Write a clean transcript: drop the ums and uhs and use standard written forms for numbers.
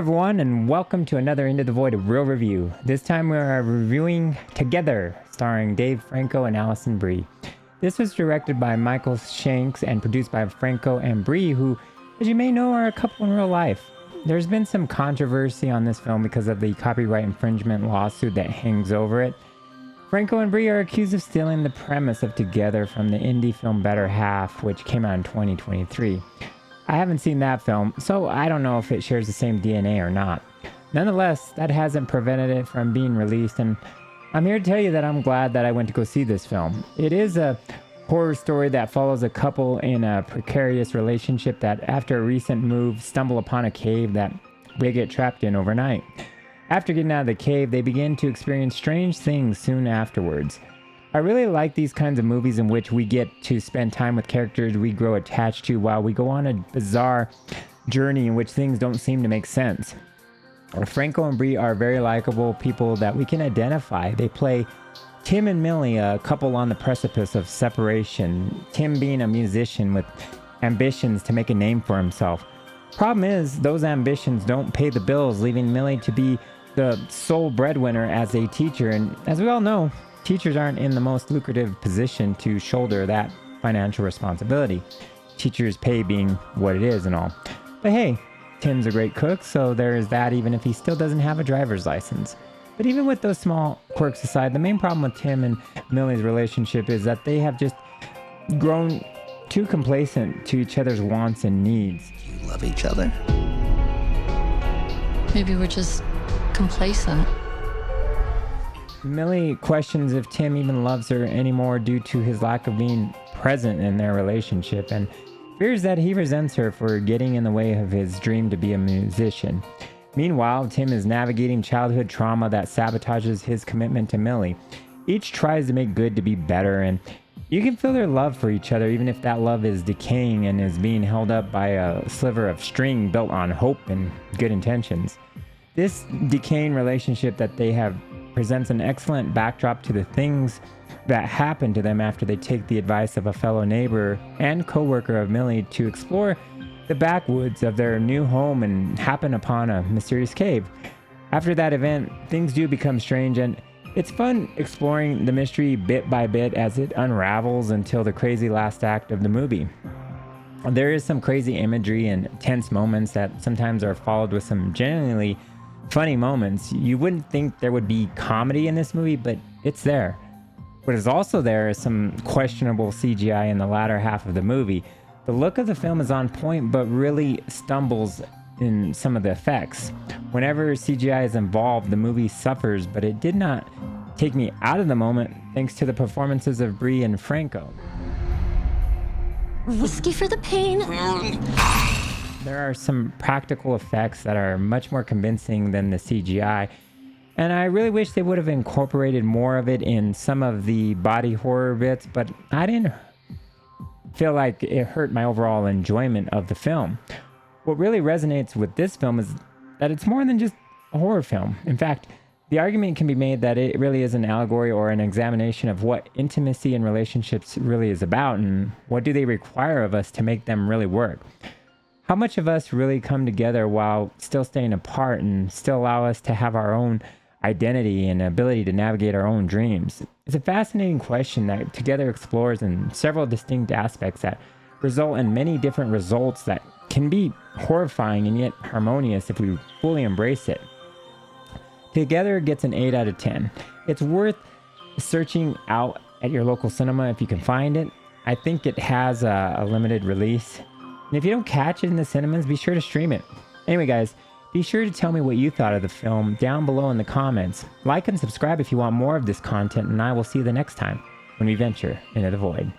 everyone, and welcome to another Into the Void Real Review. This time we are reviewing Together, starring Dave Franco and Alison Brie. This was directed by Michael Shanks and produced by Franco and Brie, who, as you may know, are a couple in real life. There's been some controversy on this film because of the copyright infringement lawsuit that hangs over it. Franco and Brie are accused of stealing the premise of Together from the indie film Better Half, which came out in 2023. I haven't seen that film, so I don't know if it shares the same DNA or not. Nonetheless, that hasn't prevented it from being released, and I'm here to tell you that I'm glad that I went to go see this film. It is a horror story that follows a couple in a precarious relationship that, after a recent move, stumble upon a cave that they get trapped in overnight. After getting out of the cave, they begin to experience strange things soon afterwards. I really like these kinds of movies in which we get to spend time with characters we grow attached to while we go on a bizarre journey in which things don't seem to make sense. Franco and Brie are very likable people that we can identify. They play Tim and Millie, a couple on the precipice of separation. Tim being a musician with ambitions to make a name for himself. Problem is, those ambitions don't pay the bills, leaving Millie to be the sole breadwinner as a teacher. And as we all know, teachers aren't in the most lucrative position to shoulder that financial responsibility. Teachers' pay being what it is and all. But hey, Tim's a great cook, so there is that, even if he still doesn't have a driver's license. But even with those small quirks aside, the main problem with Tim and Millie's relationship is that they have just grown too complacent to each other's wants and needs. Do you love each other? Maybe we're just complacent. Millie questions if Tim even loves her anymore due to his lack of being present in their relationship, and fears that he resents her for getting in the way of his dream to be a musician. Meanwhile, Tim is navigating childhood trauma that sabotages his commitment to Millie. Each tries to make good to be better, and you can feel their love for each other even if that love is decaying and is being held up by a sliver of string built on hope and good intentions. This decaying relationship that they have presents an excellent backdrop to the things that happen to them after they take the advice of a fellow neighbor and co-worker of Millie to explore the backwoods of their new home and happen upon a mysterious cave. After that event, things do become strange, and it's fun exploring the mystery bit by bit as it unravels until the crazy last act of the movie. There is some crazy imagery and tense moments that sometimes are followed with some genuinely funny moments. You wouldn't think there would be comedy in this movie, but it's there. What is also there is some questionable CGI in the latter half of the movie. The look of the film is on point, but really stumbles in some of the effects. Whenever CGI is involved, the movie suffers, but it did not take me out of the moment thanks to the performances of Brie and Franco. Whiskey for the pain. There are some practical effects that are much more convincing than the CGI, and I really wish they would have incorporated more of it in some of the body horror bits, but I didn't feel like it hurt my overall enjoyment of the film. What really resonates with this film is that it's more than just a horror film. In fact, the argument can be made that it really is an allegory or an examination of what intimacy and relationships really is about, and what do they require of us to make them really work. How much of us really come together while still staying apart and still allow us to have our own identity and ability to navigate our own dreams? It's a fascinating question that Together explores in several distinct aspects that result in many different results that can be horrifying and yet harmonious if we fully embrace it. Together gets an 8 out of 10. It's worth searching out at your local cinema if you can find it. I think it has a limited release. And if you don't catch it in the cinemas, be sure to stream it. Anyway, guys, be sure to tell me what you thought of the film down below in the comments. Like and subscribe if you want more of this content, and I will see you the next time when we venture into the void.